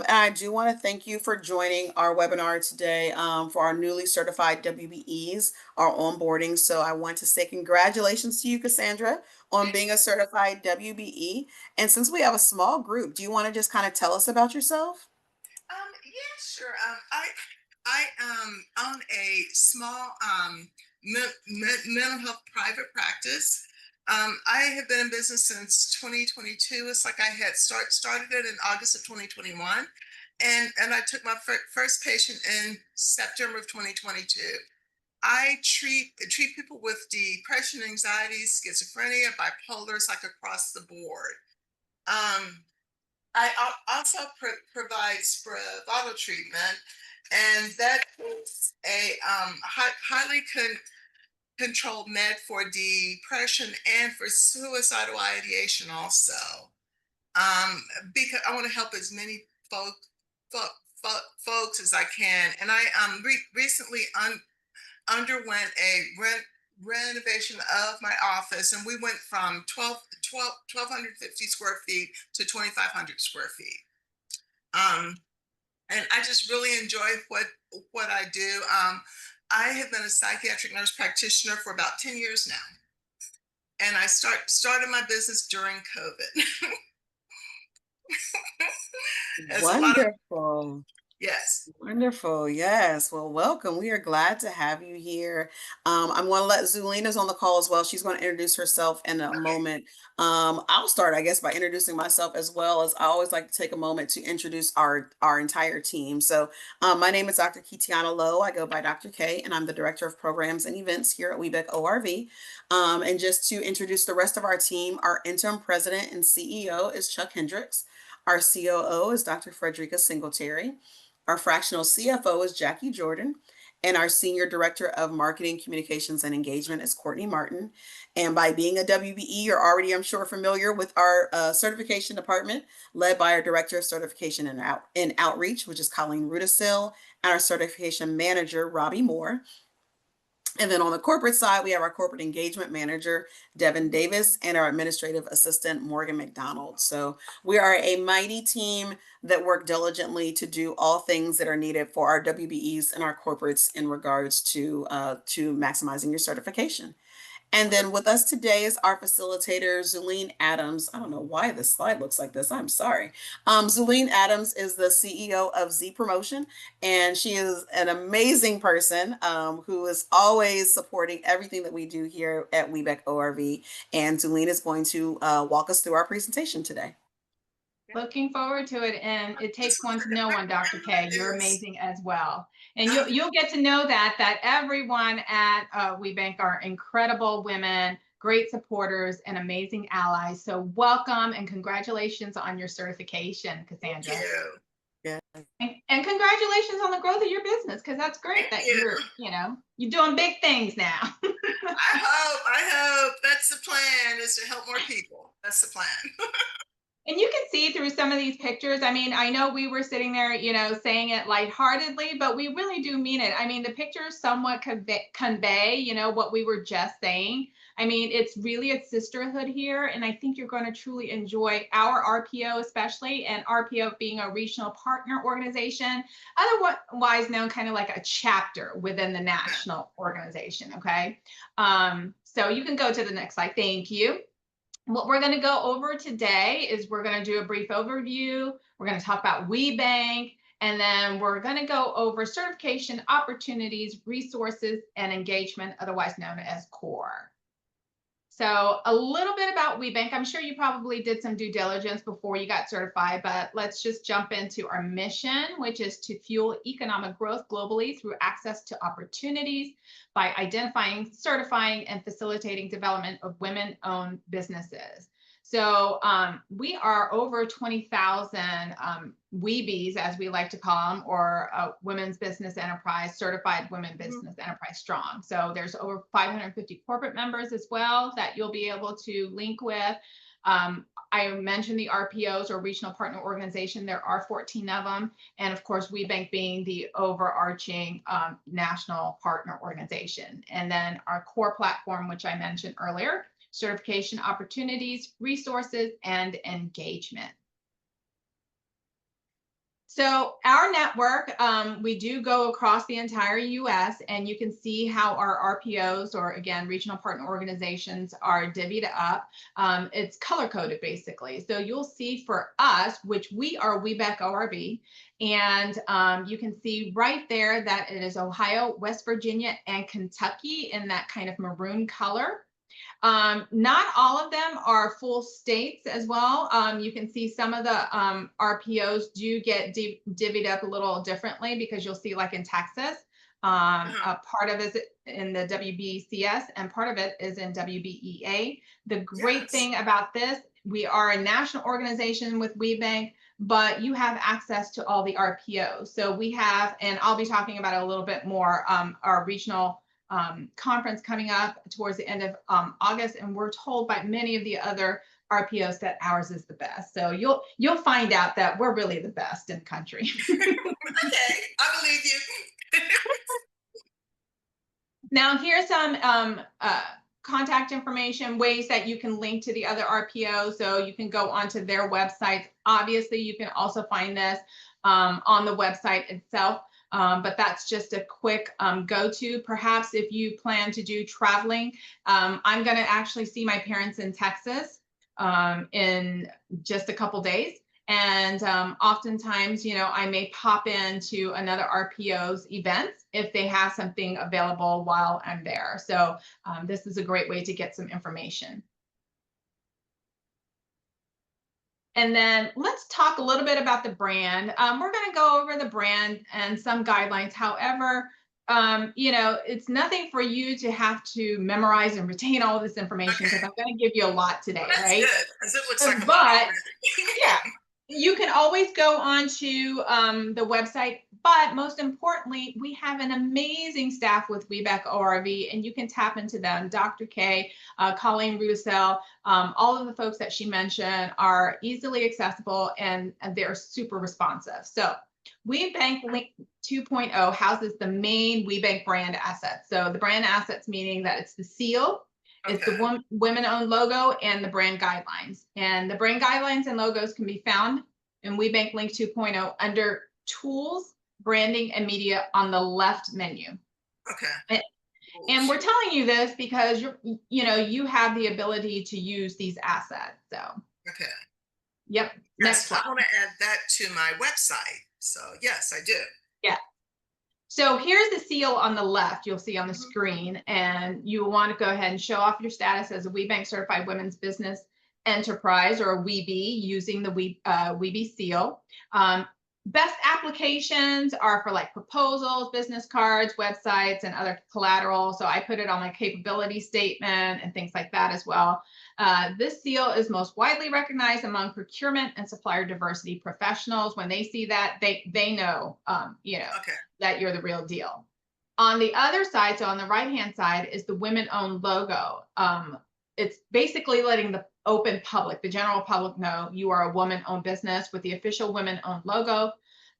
And I do want to thank you for joining our webinar today for our newly certified WBEs, our onboarding. So I want to say congratulations to you, Cassandra, on being a certified WBE. And since we have a small group, do you want to just kind of tell us about yourself? Yeah, sure. I own a small mental health private practice. I have been in business since 2022. It's like I had started it in August of 2021, and I took my first patient in September of 2022. I treat people with depression, anxiety, schizophrenia, bipolar. It's like across the board. Um, also provide Spravato treatment, and that is a highly controlled med for depression and for suicidal ideation also. Because I want to help as many folk, folks as I can. And I recently underwent a renovation of my office, and we went from 1,250 square feet to 2,500 square feet. Um, and I just really enjoy what I do. I have been a psychiatric nurse practitioner for about 10 years now, and I started my business during COVID. There's a lot of Wonderful. yes. Wonderful. Yes. Well, welcome. We are glad to have you here. I'm going to let Zulina's on the call as well. She's going to introduce herself in a Okay. moment. I'll start, I guess, by introducing myself as well as I always like to take a moment to introduce our entire team. So, my name is Dr. Kitiana Lowe. I go by Dr. K, and I'm the Director of Programs and Events here at WBEC ORV. And just to introduce the rest of our team, our interim president and CEO is Chuck Hendricks. Our COO is Dr. Frederica Singletary. Our fractional CFO is Jackie Jordan, and our Senior Director of Marketing, Communications, and Engagement is Courtney Martin. And by being a WBE, you're already, I'm sure, familiar with our certification department, led by our Director of Certification and Outreach, which is Colleen Rudisil, and our Certification Manager, Robbie Moore. And then on the corporate side, we have our corporate engagement manager, Devin Davis, and our administrative assistant, Morgan McDonald. So we are a mighty team that work diligently to do all things that are needed for our WBEs and our corporates in regards to maximizing your certification. And then with us today is our facilitator, Zuline Adams. I don't know why this slide looks like this. I'm sorry. Zuline Adams is the CEO of Z Promotion, and she is an amazing person who is always supporting everything that we do here at WBEC ORV. And Zuline is going to walk us through our presentation today. Looking forward to it, and it Just takes one one to second. know one, Dr. K. You're Is amazing as well, and you'll get to know that everyone at WeBank are incredible women, great supporters, and amazing allies. So welcome and congratulations on your certification, thank Cassandra, you. Yeah. and congratulations on the growth of your business, because that's great Thank that you. you're doing big things now. I hope that's the plan, is to help more people. That's the plan. And you can see through some of these pictures. I mean, I know we were sitting there, saying it lightheartedly, but we really do mean it. I mean, the pictures somewhat convey, what we were just saying. I mean, it's really a sisterhood here, and I think you're going to truly enjoy our RPO, especially, and RPO being a regional partner organization, otherwise known kind of like a chapter within the national organization. Okay, so you can go to the next slide. Thank you. What we're going to go over today is we're going to do a brief overview. We're going to talk about WeBank, and then we're going to go over certification opportunities, resources, and engagement, otherwise known as CORE. So a little bit about WeBank. I'm sure you probably did some due diligence before you got certified, but let's just jump into our mission, which is to fuel economic growth globally through access to opportunities by identifying, certifying, and facilitating development of women-owned businesses. So we are over 20,000 WBEs, as we like to call them, or Women's Business Enterprise, Certified Women Business Enterprise Strong. So there's over 550 corporate members as well that you'll be able to link with. I mentioned the RPOs, or regional partner organization. There are 14 of them. And of course, WeBank being the overarching national partner organization. And then our core platform, which I mentioned earlier, certification opportunities, resources, and engagement. So our network, we do go across the entire US, and you can see how our RPOs, or again, regional partner organizations, are divvied up. It's color coded basically. So you'll see for us, which we are WeBank ORV, and you can see right there that it is Ohio, West Virginia, and Kentucky in that kind of maroon color. Not all of them are full states as well. You can see some of the RPOs do get divvied up a little differently, because you'll see, like in Texas, a part of it is in the WBCS and part of it is in WBEA. The great Yes. thing about this, we are a national organization with WeBank, but you have access to all the RPOs. So we have, and I'll be talking about it a little bit more, our regional conference coming up towards the end of August, and we're told by many of the other RPOs that ours is the best. So you'll find out that we're really the best in the country. Okay, I believe you. Now here's some contact information, ways that you can link to the other RPOs. So you can go onto their websites. Obviously, you can also find this on the website itself. But that's just a quick go-to. Perhaps if you plan to do traveling, I'm going to actually see my parents in Texas in just a couple days. And oftentimes, I may pop into another RPO's events if they have something available while I'm there. So this is a great way to get some information. And then let's talk a little bit about the brand. We're going to go over the brand and some guidelines. However, it's nothing for you to have to memorize and retain all of this information, because I'm going to give you a lot today, That's right? good, because it looks like a lot But already. yeah, you can always go onto the website, but most importantly, we have an amazing staff with WeBank ORV, and you can tap into them. Dr. K, Colleen Rudisell, all of the folks that she mentioned are easily accessible, and they're super responsive. So WeBank Link 2.0 houses the main WeBank brand assets. So the brand assets, meaning that it's the seal, it's the women-owned logo, and the brand guidelines. And the brand guidelines and logos can be found in WeBank Link 2.0 under Tools, Branding, and Media on the left menu. Okay. And we're telling you this because you have the ability to use these assets. So Okay. yep. Yes, Next slide. I want to add that to my website. So yes, I do. Yeah. So here's the seal on the left, you'll see on the screen, and you want to go ahead and show off your status as a WeBank Certified Women's Business Enterprise, or a WBE, using the WBE seal. Best applications are for like proposals, business cards, websites, and other collateral. So I put it on my capability statement and things like that as well. This seal is most widely recognized among procurement and supplier diversity professionals. When they see that, they know, Okay. that you're the real deal. On the other side, so on the right-hand side, is the women-owned logo. It's basically letting the open public, the general public, know you are a woman-owned business with the official women-owned logo.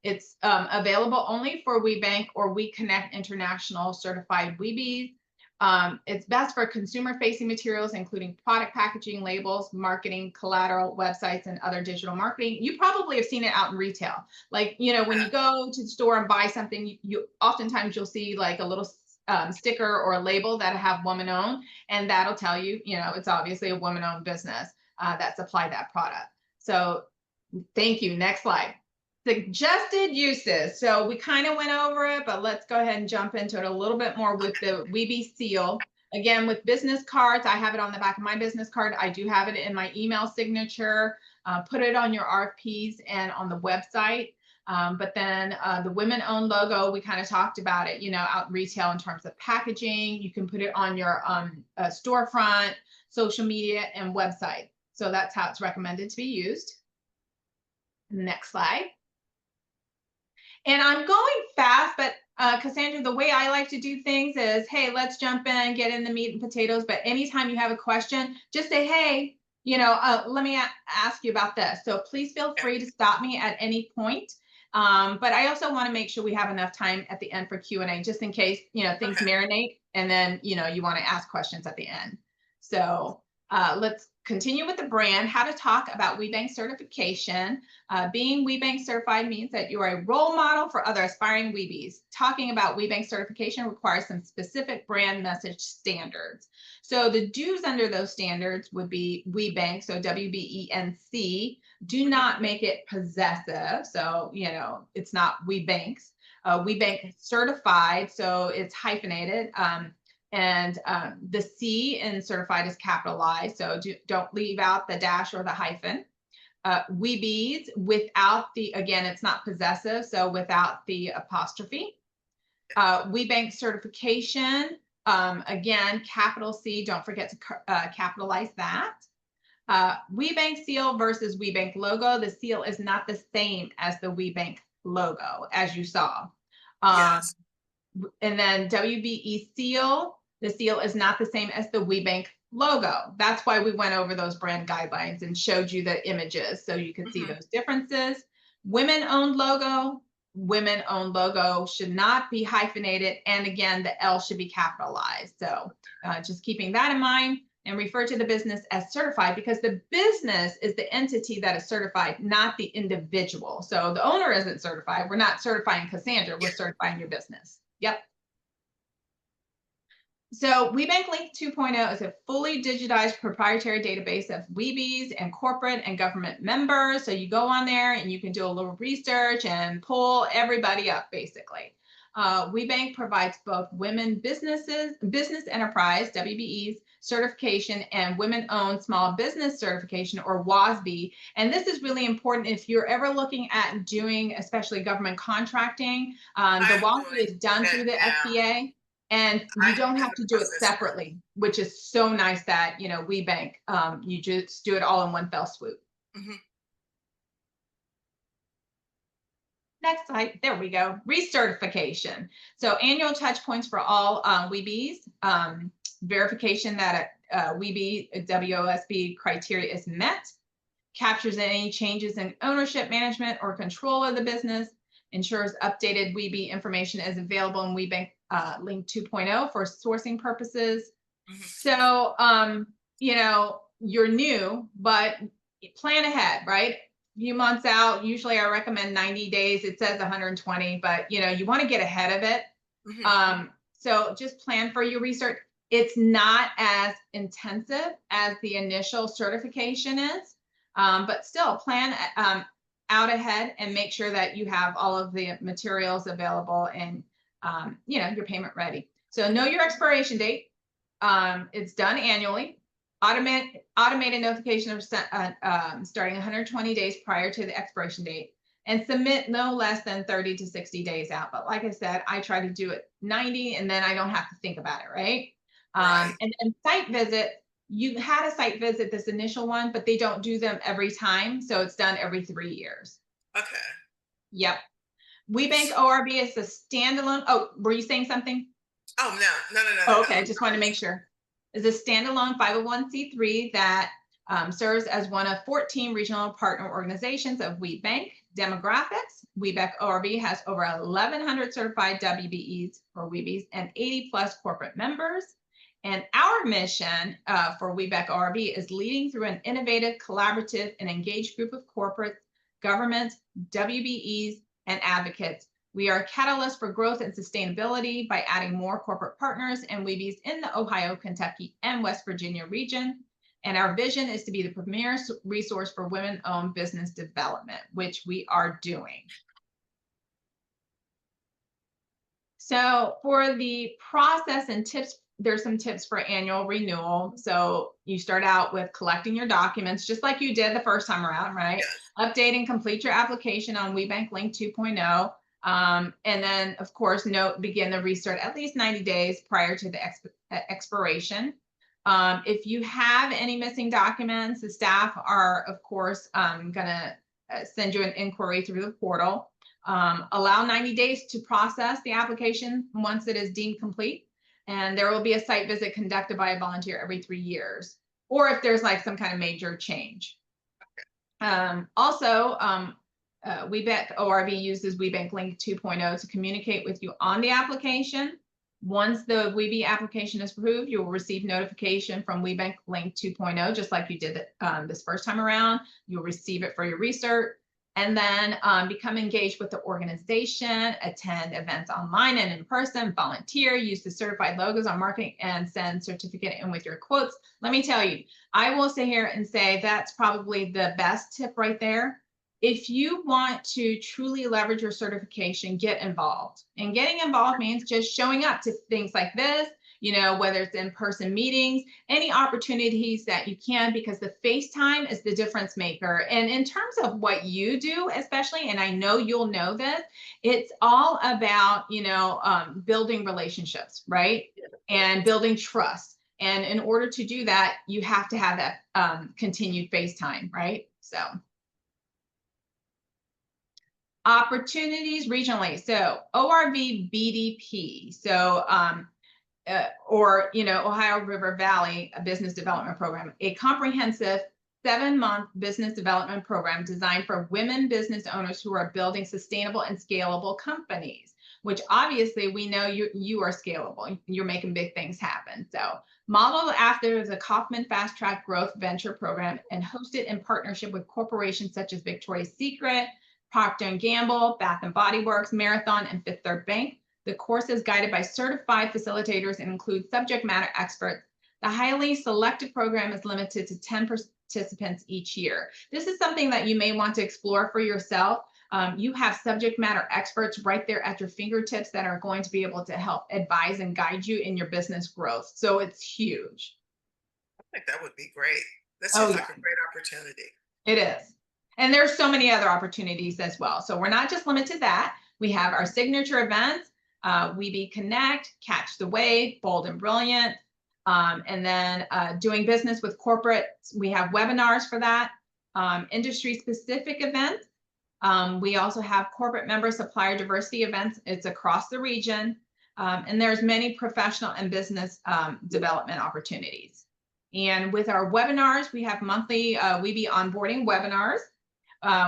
It's available only for WeBank or WeConnect International certified WeBes. It's best for consumer-facing materials, including product packaging, labels, marketing, collateral, websites, and other digital marketing. You probably have seen it out in retail. Like, when you go to the store and buy something, you oftentimes you'll see like a little sticker or a label that have woman-owned, and that'll tell you, it's obviously a woman-owned business that supplied that product. So thank you. Next slide. Suggested uses. So we kind of went over it, but let's go ahead and jump into it a little bit more with the WeBe seal. Again, with business cards, I have it on the back of my business card. I do have it in my email signature. Put it on your RFPs and on the website. But then the women-owned logo, we kind of talked about it, out in retail in terms of packaging. You can put it on your storefront, social media, and website. So that's how it's recommended to be used. Next slide. And I'm going fast, but Cassandra, the way I like to do things is, hey, let's jump in, get in the meat and potatoes. But anytime you have a question, just say, hey, Let me ask you about this. So please feel Yeah. free to stop me at any point. But I also want to make sure we have enough time at the end for Q&A, just in case, things Okay. marinate and then, you want to ask questions at the end. So let's continue with the brand, how to talk about WeBank certification. Being WeBank certified means that you are a role model for other aspiring Weebies. Talking about WeBank certification requires some specific brand message standards. So the do's under those standards would be WeBank, so WBENC. Do not make it possessive. So, it's not WeBanks. WeBank certified, so it's hyphenated. And the C in certified is capitalized. So don't leave out the dash or the hyphen. Weebies without the, again, it's not possessive, so without the apostrophe. WeBank certification, again, capital C, don't forget to capitalize that. WeBank seal versus WeBank logo. The seal is not the same as the WeBank logo, as you saw. Yes. And then WBE seal, the seal is not the same as the WeBank logo. That's why we went over those brand guidelines and showed you the images so you could see those differences. Women-owned logo should not be hyphenated. And again, the L should be capitalized. So just keeping that in mind, and refer to the business as certified, because the business is the entity that is certified, not the individual. So the owner isn't certified. We're not certifying Cassandra, we're certifying your business. Yep. So WeBank Link 2.0 is a fully digitized proprietary database of Weebies and corporate and government members. So you go on there and you can do a little research and pull everybody up, basically. WeBank provides both women business enterprise, WBEs, certification and women-owned small business certification, or WASB. And this is really important if you're ever looking at doing, especially government contracting. The WASB is done through the SBA. And you don't have to do it separately, which is so nice that, WeBank, you just do it all in one fell swoop. Next slide, there we go, recertification. So annual touch points for all Weebies, verification that a Weebie WOSB criteria is met, captures any changes in ownership, management, or control of the business, ensures updated Weebie information is available in WeBank Link 2.0 for sourcing purposes. So, you're new, but plan ahead, right? Few months out. Usually I recommend 90 days. It says 120, but you want to get ahead of it. So just plan for your research. It's not as intensive as the initial certification is, but still plan out ahead and make sure that you have all of the materials available and your payment ready. So know your expiration date. It's done annually. Automated notification of starting 120 days prior to the expiration date, and submit no less than 30 to 60 days out. But like I said, I try to do it 90, and then I don't have to think about it, right? And site visit, you had a site visit, this initial one, but they don't do them every time. So it's done every 3 years. Okay. Yep. WeBank ORB is a standalone. Oh, were you saying something? Oh, no. Oh, okay, I just want to make sure. Is a standalone 501c3 that serves as one of 14 regional partner organizations of WeBank. Demographics, WeBank ORB has over 1,100 certified WBEs or Weebies and 80 plus corporate members. And our mission for WeBank ORB is leading through an innovative, collaborative, and engaged group of corporate, government, WBEs, and advocates. We are a catalyst for growth and sustainability by adding more corporate partners and Weebies in the Ohio, Kentucky, and West Virginia region. And our vision is to be the premier resource for women-owned business development, which we are doing. So for the process and tips, there's some tips for annual renewal. So you start out with collecting your documents, just like you did the first time around, right? Update and complete your application on WeBank Link 2.0. And then, of course, begin the restart at least 90 days prior to the expiration. If you have any missing documents, the staff are, of course, going to send you an inquiry through the portal. Allow 90 days to process the application once it is deemed complete. And there will be a site visit conducted by a volunteer every 3 years. or if there's like some kind of major change. Also, WeBank ORV uses WeBank Link 2.0 to communicate with you on the application. Once the WeBe application is approved, you will receive notification from WeBank Link 2.0, just like you did this first time around. You'll receive it for your research, and then become engaged with the organization, attend events online and in person, volunteer, use the certified logos on marketing, and send certificate in with your quotes. Let me tell you, I will sit here and say that's probably the best tip right there. If you want to truly leverage your certification, get involved. And getting involved means just showing up to things like this, you know, whether it's in-person meetings, any opportunities that you can, because the FaceTime is the difference maker. And in terms of what you do, especially, and I know you'll know this, it's all about, you know, building relationships, right? And building trust. And in order to do that, you have to have that continued FaceTime, right? So opportunities regionally. So ORV BDP. So or, you know, Ohio River Valley Business Development Program, a comprehensive 7-month business development program designed for women business owners who are building sustainable and scalable companies, which obviously we know you are scalable. You're making big things happen. So modeled after the Kauffman Fast Track Growth Venture Program and hosted in partnership with corporations such as Victoria's Secret, Procter & Gamble, Bath & Body Works, Marathon, and Fifth Third Bank. The course is guided by certified facilitators and includes subject matter experts. The highly selected program is limited to 10 participants each year. This is something that you may want to explore for yourself. You have subject matter experts right there at your fingertips that are going to be able to help advise and guide you in your business growth. So it's huge. I think that would be great. That Oh, seems yeah. like a great opportunity. It is. And there's so many other opportunities as well. So we're not just limited to that. We have our signature events, WeBe Connect, Catch the Wave, Bold and Brilliant, and then doing business with corporates. We have webinars for that, industry-specific events. We also have corporate member supplier diversity events. It's across the region. And there's many professional and business development opportunities. And with our webinars, we have monthly WeBe onboarding webinars.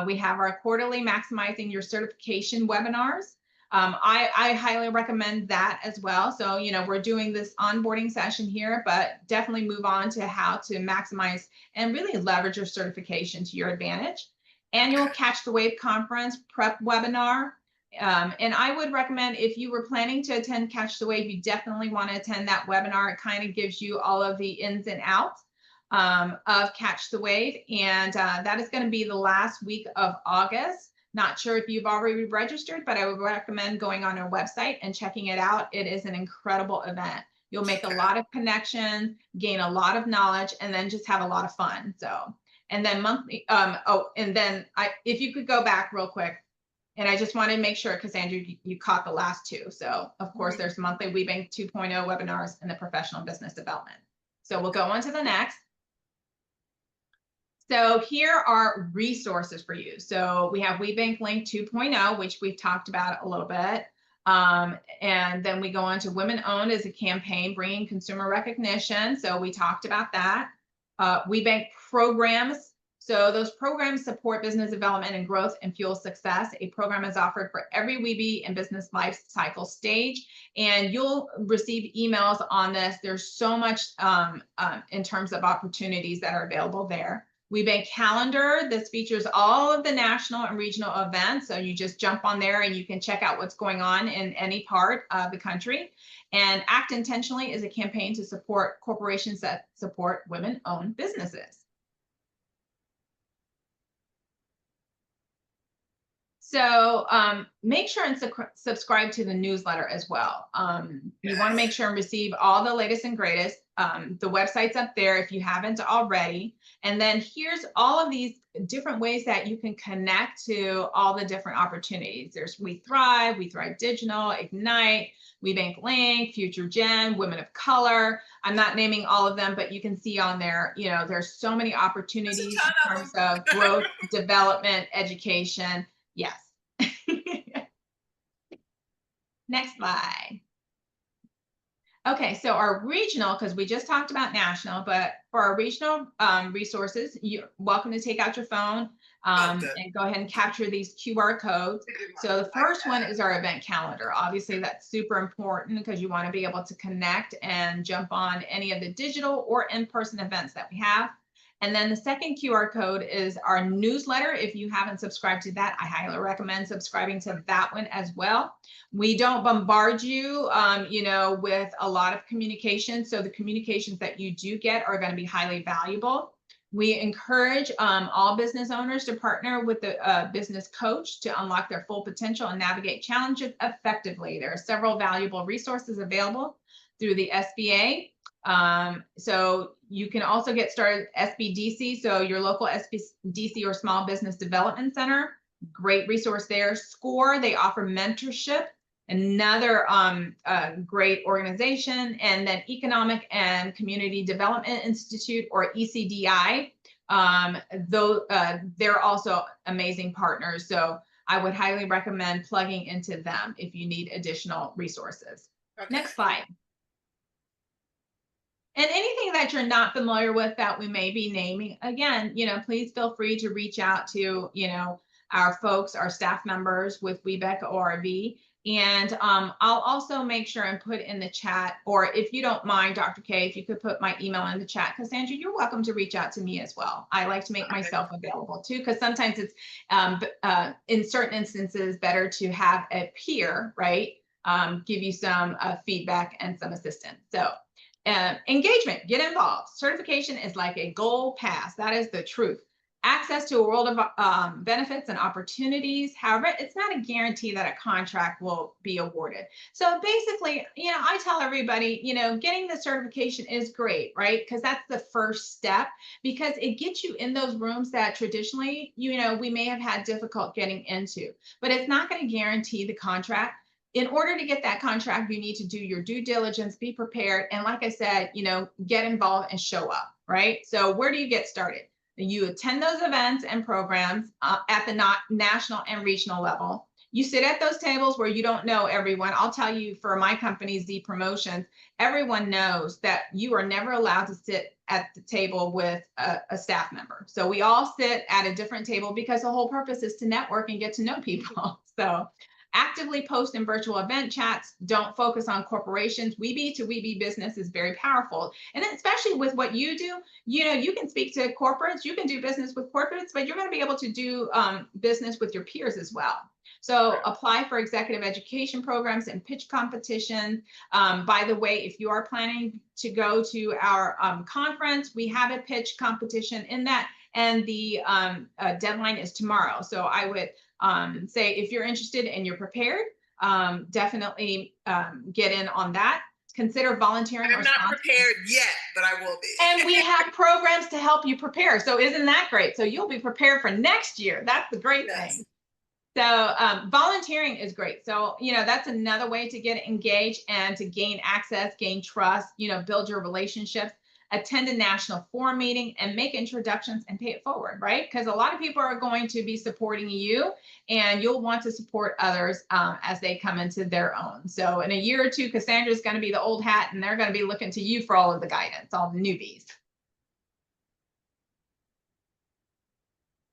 We have our quarterly maximizing your certification webinars. I highly recommend that as well. So, you know, we're doing this onboarding session here, but definitely move on to how to maximize and really leverage your certification to your advantage. Annual Catch the Wave Conference prep webinar. And I would recommend, if you were planning to attend Catch the Wave, you definitely want to attend that webinar. It kind of gives you all of the ins and outs of Catch the Wave. And that is going to be the last week of August. Not sure if you've already registered, but I would recommend going on our website and checking it out. It is an incredible event. You'll make a lot of connections, gain a lot of knowledge, and then just have a lot of fun. So, and then monthly, and then if you could go back real quick, and I just wanted to make sure, because Andrew, you caught the last two. So of course, there's monthly WeBank 2.0 webinars and the professional business development. So we'll go on to the next. So here are resources for you. So we have WeBank Link 2.0, which we've talked about a little bit. And then we go on to Women Owned as a campaign, bringing consumer recognition. So we talked about that. WeBank programs. So those programs support business development and growth and fuel success. A program is offered for every WeBe and business life cycle stage, and you'll receive emails on this. There's so much in terms of opportunities that are available there. WeBank Calendar. This features all of the national and regional events. So you just jump on there and you can check out what's going on in any part of the country. And Act Intentionally is a campaign to support corporations that support women-owned businesses. So make sure and subscribe to the newsletter as well. You want to make sure and receive all the latest and greatest. The website's up there if you haven't already. And then here's all of these different ways that you can connect to all the different opportunities. There's We Thrive Digital, Ignite, WeBank Link, Future Gen, Women of Color. I'm not naming all of them, but you can see on there, you know, there's so many opportunities in terms of growth, development, education. Yes. Next slide. Okay, so our regional, because we just talked about national, but for our regional resources, you're welcome to take out your phone Oh, good. and go ahead and capture these QR codes. I did So the like first one that. is our event calendar. Obviously, that's super important because you want to be able to connect and jump on any of the digital or in-person events that we have. And then the second QR code is our newsletter. If you haven't subscribed to that, I highly recommend subscribing to that one as well. We don't bombard you, with a lot of communication. So the communications that you do get are going to be highly valuable. We encourage all business owners to partner with the business coach to unlock their full potential and navigate challenges effectively. There are several valuable resources available through the SBA. So you can also get started SBDC, so your local SBDC or Small Business Development Center. Great resource there. SCORE, they offer mentorship, another great organization. And then Economic and Community Development Institute, or ECDI, they're also amazing partners. So I would highly recommend plugging into them if you need additional resources. Okay. Next slide. And anything that you're not familiar with that we may be naming, again, please feel free to reach out to, our folks, our staff members with WBEC ORV. And I'll also make sure and put in the chat, or if you don't mind, Dr. K, if you could put my email in the chat, Cassandra, you're welcome to reach out to me as well. I like to make myself available too, because sometimes it's in certain instances better to have a peer, right? Give you some feedback and some assistance. So engagement, get involved. Certification is like a gold pass. That is the truth. Access to a world of benefits and opportunities. However, it's not a guarantee that a contract will be awarded. So basically, I tell everybody, getting the certification is great, right? Because that's the first step, because it gets you in those rooms that traditionally, we may have had difficult getting into, but it's not going to guarantee the contract. In order to get that contract, you need to do your due diligence, be prepared. And like I said, get involved and show up, right? So where do you get started? You attend those events and programs at the national and regional level. You sit at those tables where you don't know everyone. I'll tell you, for my company, Z Promotions, everyone knows that you are never allowed to sit at the table with a staff member. So we all sit at a different table because the whole purpose is to network and get to know people. So actively post in virtual event chats. Don't focus on corporations. WBE to WBE business is very powerful. And then especially with what you do, you can speak to corporates, you can do business with corporates, but you're going to be able to do business with your peers as well. So apply for executive education programs and pitch competitions. By the way, if you are planning to go to our conference, we have a pitch competition in that, and the deadline is tomorrow. So I would say, if you're interested and you're prepared, definitely get in on that. Consider volunteering. I'm not prepared yet, but I will be. And we have programs to help you prepare. So isn't that great? So you'll be prepared for next year. That's the great thing. So volunteering is great. So, that's another way to get engaged and to gain access, gain trust, build your relationships. Attend a national forum meeting and make introductions and pay it forward, right? Because a lot of people are going to be supporting you, and you'll want to support others as they come into their own. So in a year or two, Cassandra's going to be the old hat, and they're going to be looking to you for all of the guidance, all the newbies.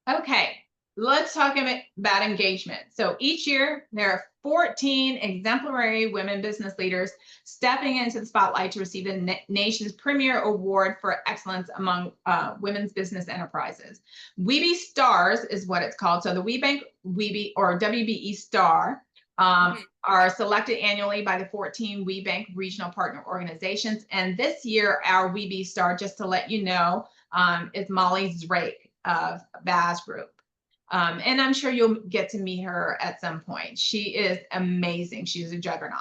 Okay, let's talk about engagement. So each year, there are 14 exemplary women business leaders stepping into the spotlight to receive the nation's premier award for excellence among women's business enterprises. WBE Stars is what it's called. So the WBE or WBE Star are selected annually by the 14 WBE regional partner organizations. And this year, our WBE Star, just to let you know, is Molly Drake of Baz Group. And I'm sure you'll get to meet her at some point. She is amazing. She's a juggernaut.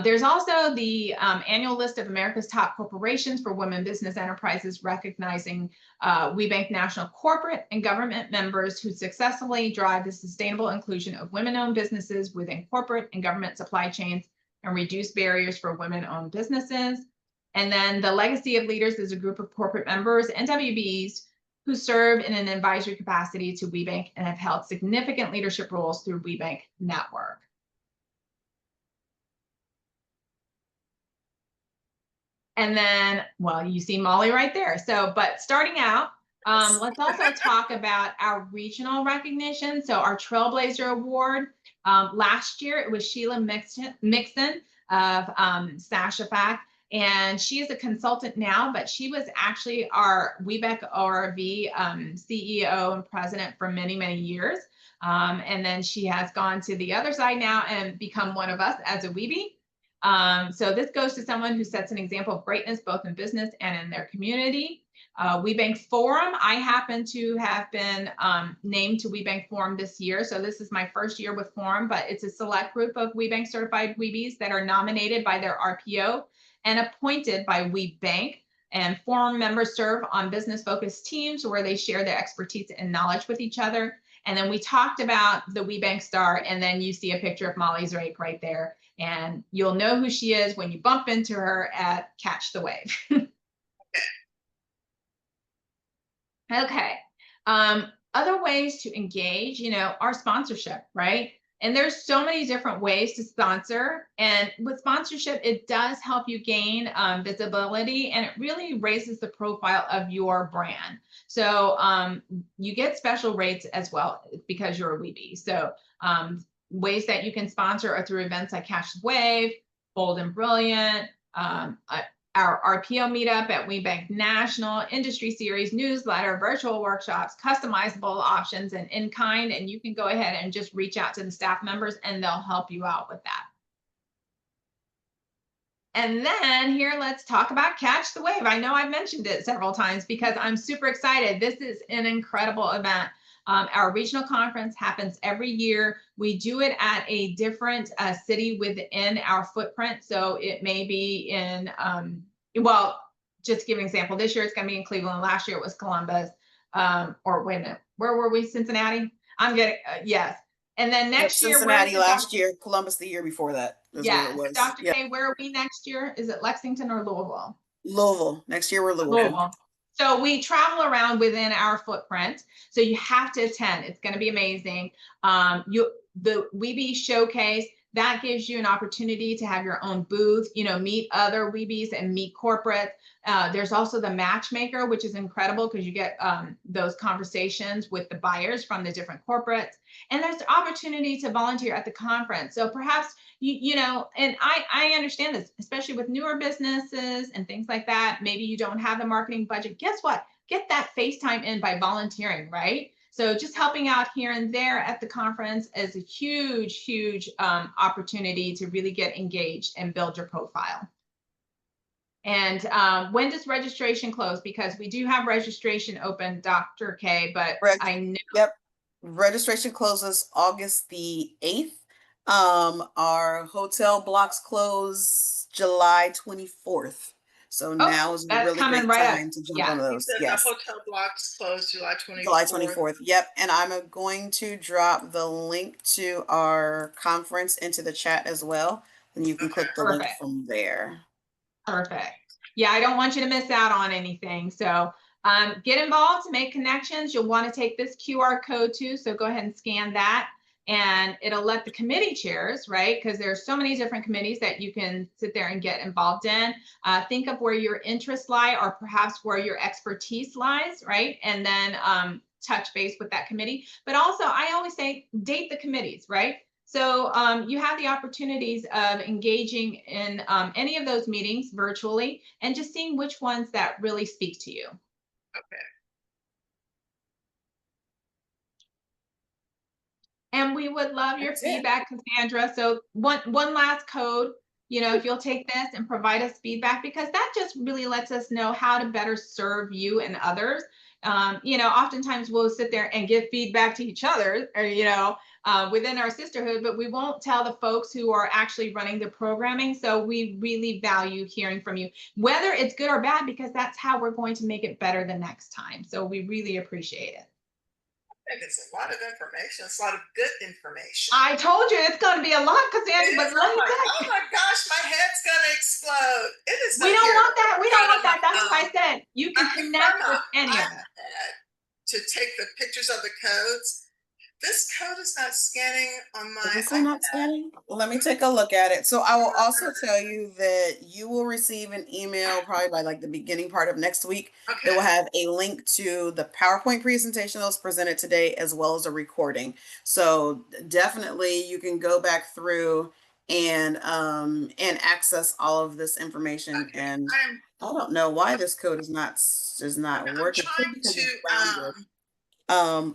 There's also the annual list of America's top corporations for women business enterprises, recognizing WBE national corporate and government members who successfully drive the sustainable inclusion of women-owned businesses within corporate and government supply chains and reduce barriers for women-owned businesses. And then the Legacy of Leaders is a group of corporate members and WBEs who serve in an advisory capacity to WBE and have held significant leadership roles through WBE Network. And then, well, you see Molly right there. So, but starting out, let's also talk about our regional recognition. So our Trailblazer Award, last year it was Sheila Mixon of Sashafac, and she is a consultant now, but she was actually our WBEC ORV CEO and president for many, many years. And then she has gone to the other side now and become one of us as a WBE. So this goes to someone who sets an example of greatness both in business and in their community. WeBank Forum, I happen to have been named to WeBank Forum this year. So this is my first year with Forum, but it's a select group of WeBank certified WeBes that are nominated by their RPO and appointed by WeBank. And Forum members serve on business focused teams where they share their expertise and knowledge with each other. And then we talked about the WeBank star, and then you see a picture of Molly Drake right there. And you'll know who she is when you bump into her at Catch the Wave. Okay. Other ways to engage, our sponsorship, right? And there's so many different ways to sponsor. And with sponsorship, it does help you gain visibility, and it really raises the profile of your brand. So you get special rates as well because you're a WeBe. So ways that you can sponsor are through events like Catch the Wave, Bold and Brilliant, our RPO meetup at WeBank National, industry series, newsletter, virtual workshops, customizable options, and in kind. And you can go ahead and just reach out to the staff members and they'll help you out with that. And then here, let's talk about Catch the Wave. I know I've mentioned it several times because I'm super excited. This is an incredible event. Our regional conference happens every year. We do it at a different city within our footprint. So it may be in, well, just to give an example, this year it's going to be in Cleveland. Last year it was Columbus. Or wait a minute, where were we? Cincinnati? I'm getting, yes. And then next year, Cincinnati last year, Columbus the year before that. Yes, Dr. K, where are we next year? Is it Lexington or Louisville? Louisville. Next year we're Louisville. So we travel around within our footprint. So you have to attend. It's going to be amazing. The WeBe Showcase, that gives you an opportunity to have your own booth, meet other WeBes and meet corporate. There's also the matchmaker, which is incredible because you get those conversations with the buyers from the different corporates. And there's the opportunity to volunteer at the conference. So perhaps, and I understand this, especially with newer businesses and things like that. Maybe you don't have the marketing budget. Guess what? Get that face time in by volunteering, right? So just helping out here and there at the conference is a huge, huge opportunity to really get engaged and build your profile. And when does registration close? Because we do have registration open, Dr. K, but I know. Yep. Registration closes August the 8th. Our hotel blocks close July 24th. So now is a really great time to jump on those. Yes. The hotel blocks close July 24th. July 24th. Yep. And I'm going to drop the link to our conference into the chat as well. And you can click the link from there. Perfect. Yeah, I don't want you to miss out on anything. So get involved, make connections. You'll want to take this QR code too. So go ahead and scan that. And it'll let the committee chairs, right? Because there's so many different committees that you can sit there and get involved in. Think of where your interests lie or perhaps where your expertise lies, right? And then touch base with that committee. But also, I always say, date the committees, right? So you have the opportunities of engaging in any of those meetings virtually and just seeing which ones that really speak to you. Okay. And we would love your feedback, Cassandra. So one last code, if you'll take this and provide us feedback, because that just really lets us know how to better serve you and others. Oftentimes we'll sit there and give feedback to each other or, within our sisterhood, but we won't tell the folks who are actually running the programming. So we really value hearing from you, whether it's good or bad, because that's how we're going to make it better the next time. So we really appreciate it. I think it's a lot of information. It's a lot of good information. I told you it's going to be a lot, Cassandra. But oh my gosh, my head's going to explode. It is. We don't want that. We don't want that. That's what I said. You can connect with any of it. To take the pictures of the codes. This code is not scanning on Is my this one not iPad. scanning? Let me take a look at it. So I will also tell you that you will receive an email probably by like the beginning part of next week that will Okay. have a link to the PowerPoint presentation that was presented today, as well as a recording. So definitely you can go back through and access all of this information. Okay. And I'm I don't know why this code is not I'm working. It could be trying because to it's rounded.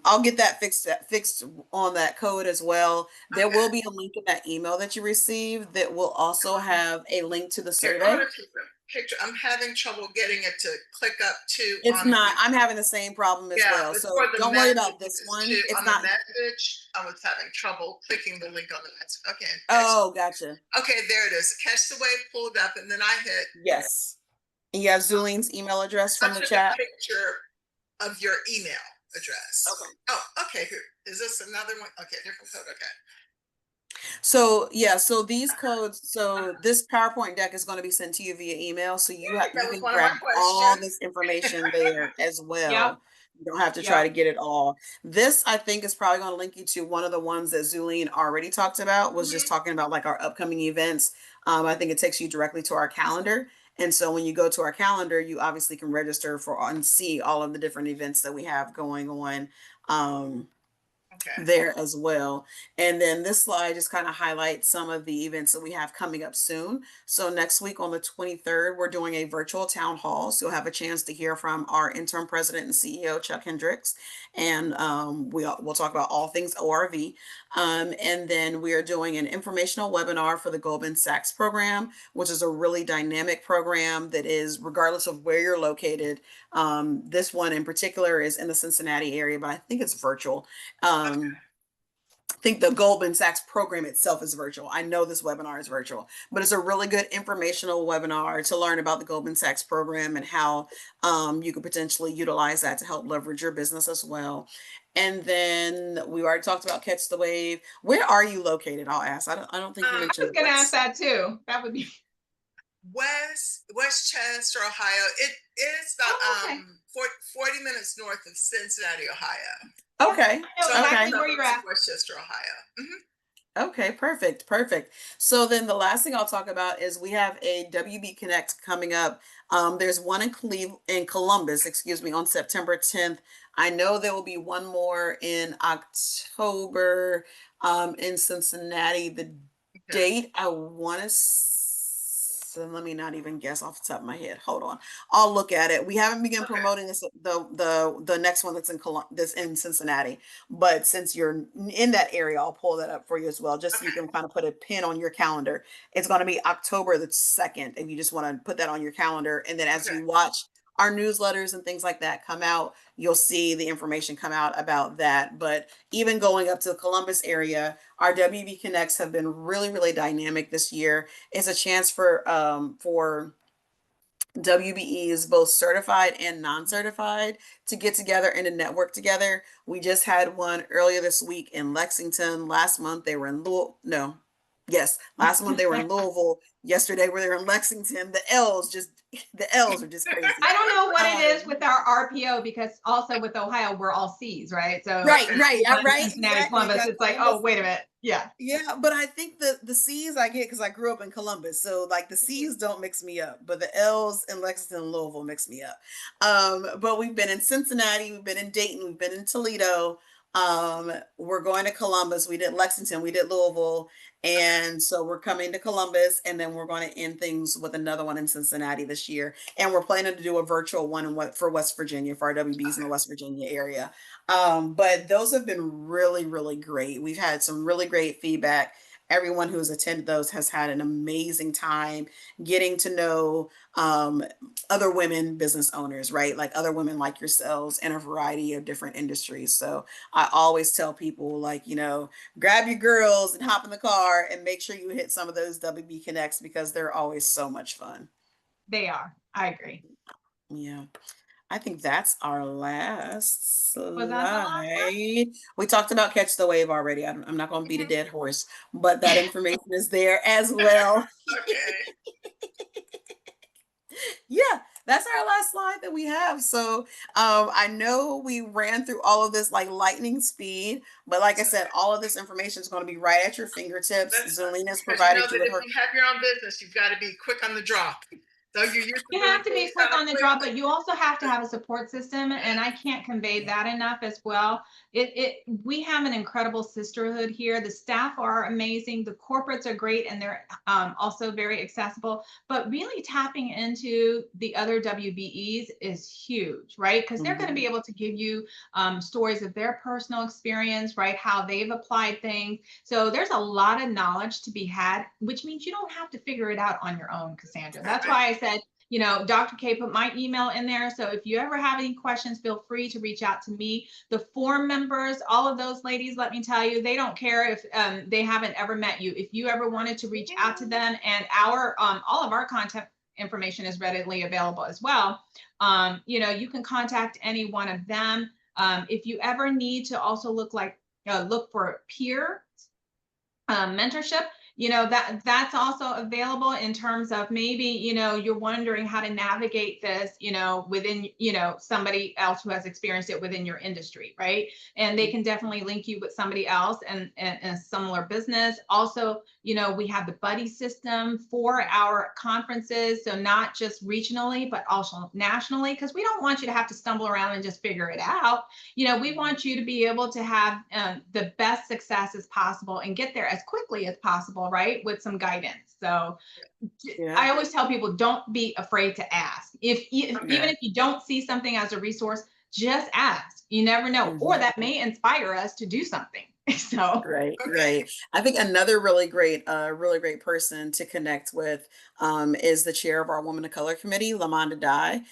I'll get that fixed on that code as well. There okay. will be a link in that email that you receive that will also have a link to the Here, I'm survey. gonna take a picture. I'm having trouble getting it to click up to It's on not, the I'm having the same problem as yeah, well. it's So for the don't worry about this messages one. too. It's On the not, message, I was having trouble clicking the link on the message. Okay, oh, gotcha. okay, there it is. Catch the wave pulled up, and then I hit. Yes. And you have Zuline's email address I from the took a chat. picture of your email address. Okay. Oh, okay. Here is this another one? Okay, different code. Okay. So yeah, so these codes, so this PowerPoint deck is going to be sent to you via email. So That you was can one of my grab all questions. this information there as Yep. well. You don't have to try Yep. to get it all. This, I think, is probably going to link you to one of the ones that Zuline already talked about, was just Mhm. talking about like our upcoming events. I think it takes you directly to our calendar. And so when you go to our calendar, you obviously can register for and see all of the different events that we have going on. Okay. There as well. And then this slide just kind of highlights some of the events that we have coming up soon. So next week on the 23rd, we're doing a virtual town hall. So you'll have a chance to hear from our interim president and CEO, Chuck Hendricks. And we'll talk about all things ORV. And then we are doing an informational webinar for the Goldman Sachs program, which is a really dynamic program that is, regardless of where you're located, this one in particular is in the Cincinnati area, but I think it's virtual. I think the Goldman Sachs program itself is virtual. I know this webinar is virtual, but it's a really good informational webinar to learn about the Goldman Sachs program and how you could potentially utilize that to help leverage your business as well. And then we already talked about Catch the Wave. Where are you located? I'll ask. I don't think you Um, I was mentioned going to ask what's. that too. That would be. Westchester, Ohio. It's about Oh, okay. 40 minutes north of Cincinnati, Ohio. Yeah, Okay. I know So I'm in the exactly Okay. where you're suburbs of at. Westchester, Ohio. Mhm. Okay, perfect, perfect. So then the last thing I'll talk about is we have a WB Connect coming up. There's one in Columbus, excuse me, on September 10th. I know there will be one more in October, in Cincinnati. The Okay. date I want to, so let me not even guess off the top of my head. Hold on. I'll look at it. We haven't begun Okay. promoting this, the next one that's in Cincinnati. But since you're in that area, I'll pull that up for you as well, just so you Okay. can kind of put a pin on your calendar. It's going to be October the 2nd, if you just want to put that on your calendar. And then as Okay. you watch our newsletters and things like that come out, you'll see the information come out about that. But even going up to the Columbus area, our WB Connects have been really, really dynamic this year. It's a chance for WBEs, both certified and non-certified, to get together and to network together. We just had one earlier this week in Lexington. Last month they were in Louisville. No, yes, last month they were in Louisville. Yesterday where they were in Lexington. The L's are just crazy. I don't know what it is Um, with our RPO because also with Ohio, we're all C's, right? So right, Okay. right, right, Cincinnati, exactly. You Columbus, got it's like, oh, Columbus. wait a minute. Yeah. Yeah, but I think the C's I get because I grew up in Columbus. So like the Mhm. C's don't mix me up, but the L's in Lexington and Louisville mix me up. But we've been in Cincinnati, we've been in Dayton, we've been in Toledo. We're going to Columbus. We did Lexington, we did Louisville, Okay. and so we're coming to Columbus, and then we're going to end things with another one in Cincinnati this year. And we're planning to do a virtual one in what for West Virginia for our WBs in the West Virginia area. But those have been really, really great. We've had some really great feedback. Everyone who's attended those has had an amazing time getting to know other women business owners, right? Like other women like yourselves in a variety of different industries. So I always tell people, like, grab your girls and hop in the car and make sure you hit some of those WB Connects because they're always so much fun. They are. I agree. Yeah. I think that's our last Was that the last one? slide. We talked about Catch the Wave already. I'm not going to beat a Mhm. dead horse, but that information is there as well. Okay. Yeah, that's our last slide that we have. So I know we ran through all of this like lightning speed, but like I That's said, okay. all of this information is going to be right at your fingertips. That's fine. Zulina has Because you know provided you that with if her. you have your own business, you've got to be quick on the draw. So you're used to You doing have to be things quick kind of on the quick. draw, but you also have to have a support system, and I can't convey that enough as well. We have an incredible sisterhood here. The staff are amazing, the corporates are great, and they're also very accessible. But really tapping into the other WBEs is huge, right? Because they're going to be Mhm. able to give you stories of their personal experience, right? How they've applied things. So there's a lot of knowledge to be had, which means you don't have to figure it out on your own, Cassandra. That's Right. why I said, Dr. K put my email in there. So if you ever have any questions, feel free to reach out to me. The forum members, all of those ladies, let me tell you, they don't care if they haven't ever met you. If you ever wanted to reach out to them, and our all of our content information is readily available as well. You can contact any one of them. If you ever need to also look for peer mentorship, that's also available in terms of maybe you're wondering how to navigate this within somebody else who has experienced it within your industry, right? And they can definitely link you with somebody else and a similar business. Also, we have the buddy system for our conferences, so not just regionally but also nationally, because we don't want you to have to stumble around and just figure it out. We want you to be able to have the best success as possible and get there as quickly as possible, right? With some guidance. So Yeah. I always tell people, don't be afraid to ask. Even Okay. if you don't see something as a resource, just ask. You never know. Or Mhm. that may inspire us to do something. So Right, Okay. right. I think another really great person to connect with is the chair of our Women of Color Committee, Lamonda Dye.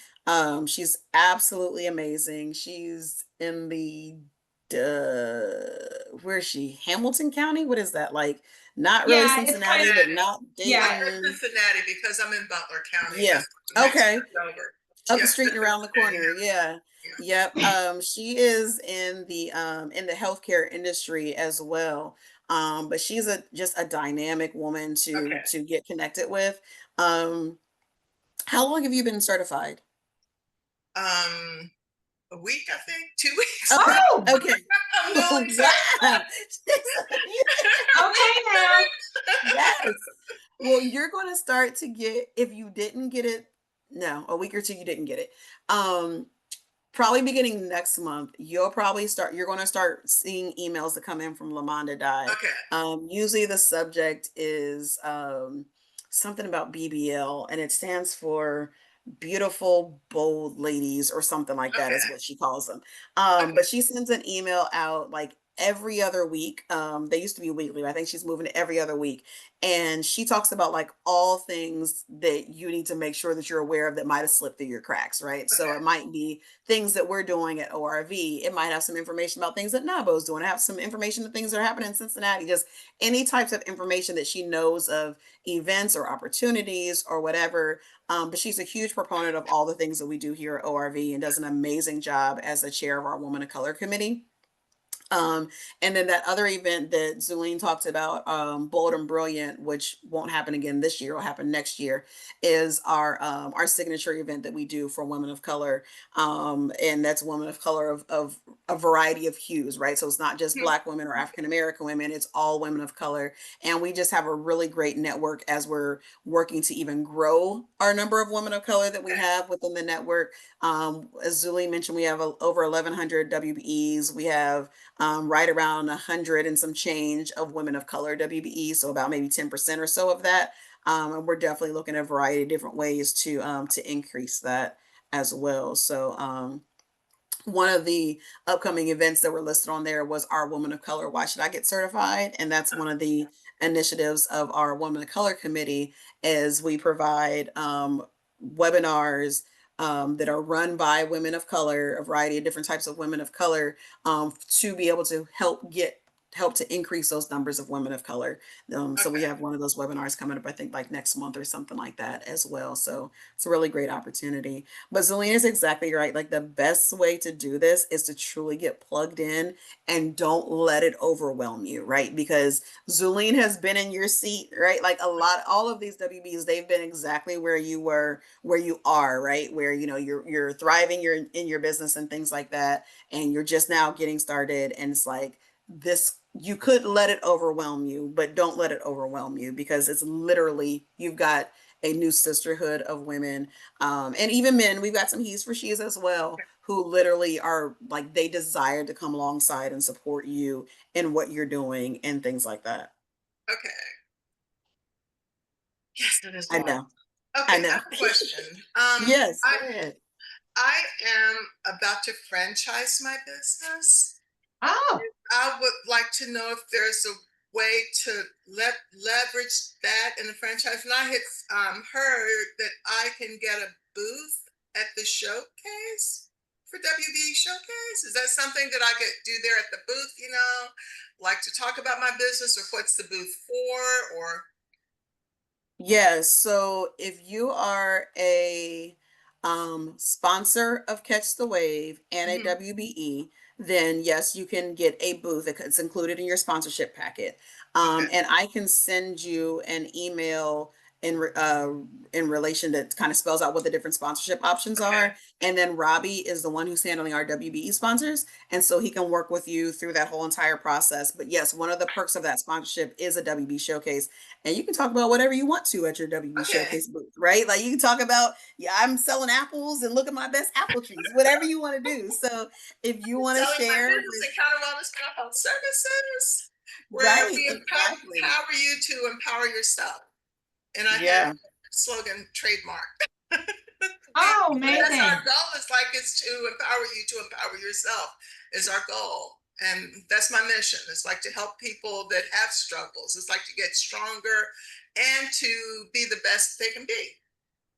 She's absolutely amazing. She's in the where's she? Hamilton County? What is that? Like not really yeah, it's kind Cincinnati, of, but Cincinnati. not yeah. Upper Dayton. Cincinnati because I'm in Butler County, Yeah. just the next Okay. step over. Up the Yep, street and around the Cincinnati. corner. Yeah. Yeah. Yep. She is in the healthcare industry as well. But she's a just a dynamic woman Okay. to get connected with. Um, how long have you been certified? Um, a week, I think, 2 weeks. Okay. Oh, Okay. I'm newly Wow. certified. okay now. Yes. Well, you're going to start to get, if you didn't get it, no, a week or two, you didn't get it. Um, Probably beginning next month, you're going to start seeing emails that come in from Lamonda Dye. Okay. Usually the subject is something about BBL, and it stands for beautiful bold ladies or something like that Okay. is what she calls them. Okay. But she sends an email out like every other week. They used to be weekly, but I think she's moving to every other week. And she talks about like all things that you need to make sure that you're aware of that might have slipped through your cracks, right? So Okay. it might be things that we're doing at ORV. It might have some information about things that NABO's doing. It have some information of things that are happening in Cincinnati. Just any types of information that she knows of events or opportunities or whatever. But she's a huge proponent of all the things that we do here at ORV and does an amazing job as the chair of our Woman of Color Committee. Um, and then that other event that Zuline talked about, Bold and Brilliant, which won't happen again this year, will happen next year, is our signature event that we do for women of color. And that's women of color of a variety of hues, right? So it's not just Hmm. Black women or African American women, it's all women of color. And we just have a really great network as we're working to even grow our number of women of color that we Okay. have within the network. As Zuline mentioned, we have over 1,100 WBEs. We have right around 100 and some change of women of color WBE, so about maybe 10% or so of that. And we're definitely looking at a variety of different ways to increase that as well. So one of the upcoming events that were listed on there was our Woman of Color Why Should I Get Certified? And that's one of the initiatives of our Woman of Color Committee is we provide webinars that are run by women of color, a variety of different types of women of color, to be able to help get help to increase those numbers of women of color. So we Okay. have one of those webinars coming up, I think like next month or something like that as well. So it's a really great opportunity. But Zelina is exactly right. Like the best way to do this is to truly get plugged in and don't let it overwhelm you, right? Because Zulene has been in your seat, right? Like all of these WBs, they've been exactly where you were, where you are, right? Where, you're thriving, you're in your business and things like that. And you're just now getting started. And it's like this, you could let it overwhelm you, but don't let it overwhelm you because it's literally, you've got a new sisterhood of women, and even men. We've got some he's for she's as well, who literally are like, they desire to come alongside and support you in what you're doing and things like that. Okay. Yes, that is I wonderful. know. Okay, I I know. have a question. Yes, go ahead. I am about to franchise my business. Oh, I would like to know if there's a way to leverage that in the franchise. And I had heard that I can get a booth at the showcase for WBE Showcase. Is that something that I could do there at the booth? Like to talk about my business, or what's the booth for? Or Yes, so if you are a sponsor of Catch the Wave and a Mhm. WBE, then yes, you can get a booth. It's included in your sponsorship packet. Okay, And I can send you an email in relation that kind of spells out what the different sponsorship options okay, are. And then Robbie is the one who's handling our WBE sponsors, and so he can work with you through that whole entire process. But yes, one of the perks of that sponsorship is a WB showcase, and you can talk about whatever you want to at your WB okay. Showcase booth, right? Like you can talk about, yeah, I'm selling apples and look at my best apple trees, whatever you want to do. So if you want to Selling my share business with, and counter wellness mental health services, where right, we exactly. empower you to empower yourself. And I have Yeah. a slogan trademark. oh, That's our amazing. goal. Is like it's to empower you to empower yourself is our goal. And that's my mission. It's like to help people that have struggles. It's like to get stronger and to be the best they can be.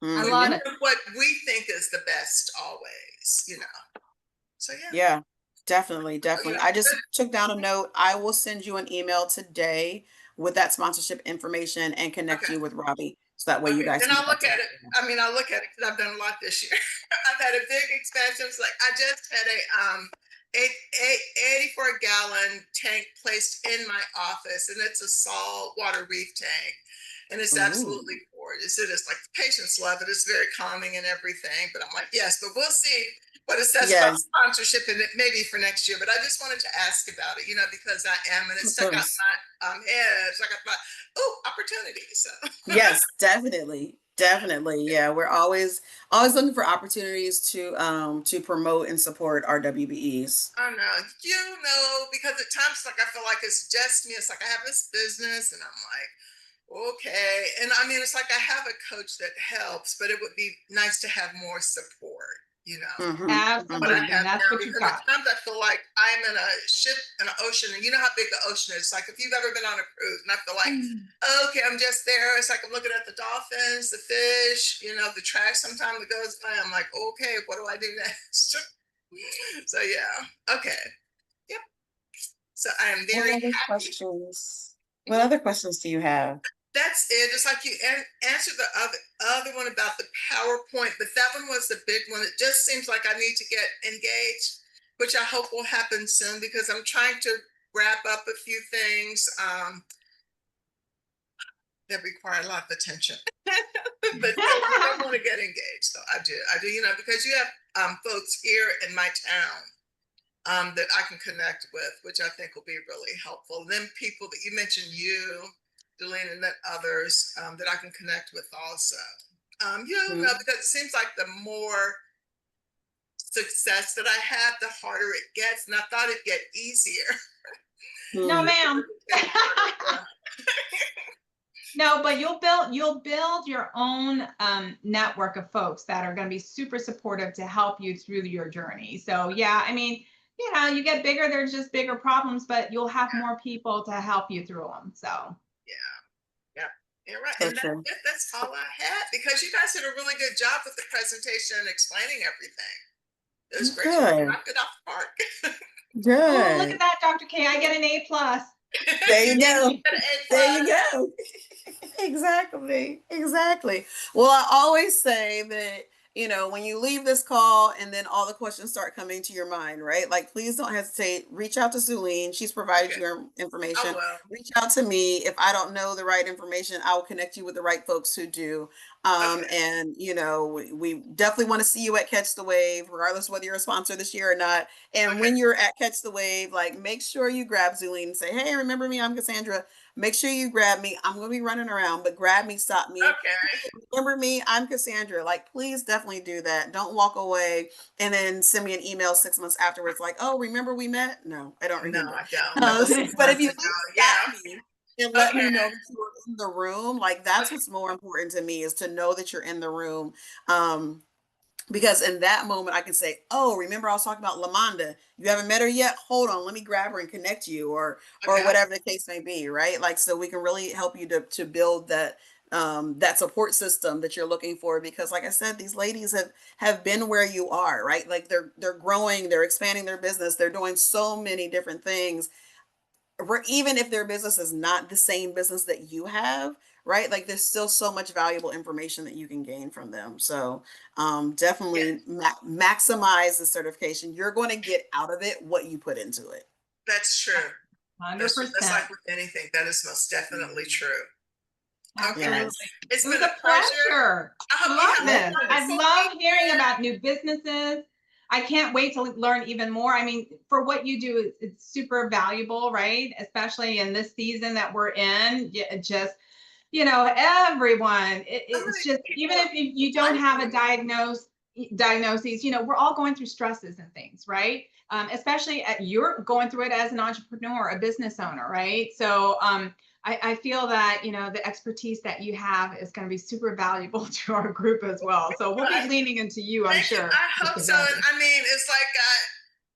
I Which love Hmm. it. is what we think is the best always. So yeah, Yeah, definitely, you definitely. know, I just took down a note. I will send you an email today with that sponsorship information and connect okay. you with Robbie. So that way you Okay, guys then can I'll get that look at taken it. care of. I mean, I'll look at it because I've done a lot this year. I've had a big expansion. It's like I just had a 84 gallon tank placed in my office, and it's a salt water reef tank, and it's Ooh, absolutely gorgeous. It is like the patients love it. It's very calming and everything. But I'm like, yes, but we'll see what it says about yes, sponsorship and it maybe for next year. But I just wanted to ask about it, because I am, and it of stuck out course. my head. It's like I thought, oh, opportunity. So. Yes, definitely. Definitely. Yeah, we're always looking for opportunities to promote and support our WBEs. I know, because at times, like, I feel like it's just me. It's like I have this business, and I'm like, okay. And I mean, it's like I have a coach that helps, but it would be nice to have more support. Hmm. What I Hmm. Absolutely. have That's now, what you've because at got. times I feel like I'm in a ship in an ocean, and you know how big the ocean is. Like if you've ever been on a cruise, and I feel like, Mm. okay, I'm just there. It's like I'm looking at the dolphins, the fish, the trash. Sometimes it goes by. I'm like, okay, what do I do next? So yeah, okay, yep. So I am What very other happy. questions? What Mhm. other questions do you have? That's it. It's like you answered the other one about the PowerPoint, but that one was the big one. It just seems like I need to get engaged, which I hope will happen soon because I'm trying to wrap up a few things that require a lot of attention. But still, I want to get engaged. So I do, because you have folks here in my town that I can connect with, which I think will be really helpful. And then people that you mentioned, Delene, and then others that I can connect with also. Mhm. Because it seems like the more success that I have, the harder it gets. And I thought it'd get easier. No, Hmm. ma'am. Yeah. No, but you'll build your own network of folks that are going to be super supportive to help you through your journey. So yeah, I mean, you get bigger, there's just bigger problems, but you'll have more people to help you through them. So Yeah. Yeah. You're right. So And that's true. it. That's all I had because you guys did a really good job with the presentation and explaining everything. It was great. You Good. knocked it off the park. Oh, look Good. at that, Dr. K. I get an A plus. There you Yeah, go. you got an A There you plus. go. Exactly. Exactly. Well, I always say that, when you leave this call and then all the questions start coming to your mind, right? Like, please don't hesitate. Reach out to Zuline. She's provided Okay, your I information. will. Reach out to me. If I don't know the right information, I will connect you with the right folks who do. Okay, And we definitely want to see you at Catch the Wave, regardless whether you're a sponsor this year or not. And okay, when you're at Catch the Wave, like, make sure you grab Zuline and say, "Hey, remember me? I'm Cassandra. Make sure you grab me. I'm going to be running around, but grab me, stop me. okay. Hey, remember me? I'm Cassandra." Like, please definitely do that. Don't walk away and then send me an email 6 months afterwards, like, "Oh, remember we met?" No, I don't No, remember. I don't. That was six But if months you ago. at least stop Yeah. me and let Okay. me know that you were in the room, like, that's Okay. what's more important to me, is to know that you're in the room. Um, because in that moment I can say, "Oh, remember I was talking about Lamonda. You haven't met her yet? Hold on, let me grab her and connect you," or Okay. whatever the case may be, right? Like, so we can really help you to build that support system that you're looking for, because like I said, these ladies have been where you are, right? Like, they're growing, they're expanding their business, they're doing so many different things, even if their business is not the same business that you have, right? Like, there's still so much valuable information that you can gain from them. So Yes, definitely maximize the certification. You're going to get out of it what you put into it. that's true. That's true. That's 100%. like with anything. That is most definitely Mhm. true. Okay. Absolutely. Yes. It's It was been a a pleasure. pleasure. I I hope you love have a this. I Yes. wonderful love hearing weekend. about new businesses. I can't wait to learn even more. I mean, for what you do, it's super valuable, right? Especially in this season that we're in. It just, everyone, So it's many just, even people if you don't have a wondering. diagnosis, we're all going through stresses and things, right? Especially you're going through it as an entrepreneur, a business owner, right? So I feel that the expertise that you have is going to be super valuable to our group as well. So we'll be leaning into you, I'm Thank you. sure, I hope Mr. so. And Bentley. I mean, it's like I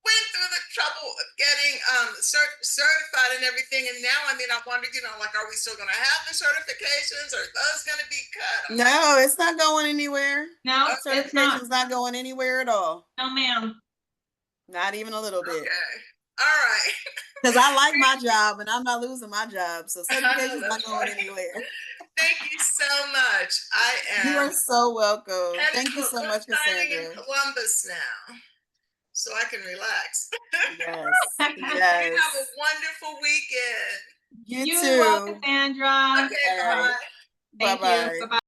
went through the trouble of getting certified and everything. And now, I mean, I wonder, like, are we still going to have the certifications, or are those going to be cut? I'm like, No, it's not going anywhere. No, okay, it's Certification not. is not going anywhere at all. No, ma'am. Not even a little bit. okay. All right. Because I like my job and I'm not losing my job. So I know certification is not that's going right. anywhere. Thank you so much. I You am are so welcome. headed Thank to you a so book much, signing in Cassandra. Columbus now, so I can relax. Yes. You have a Yes. wonderful weekend. You You as well, too. Cassandra. Okay, All bye right. bye. Bye Thank you. bye. Bye-bye.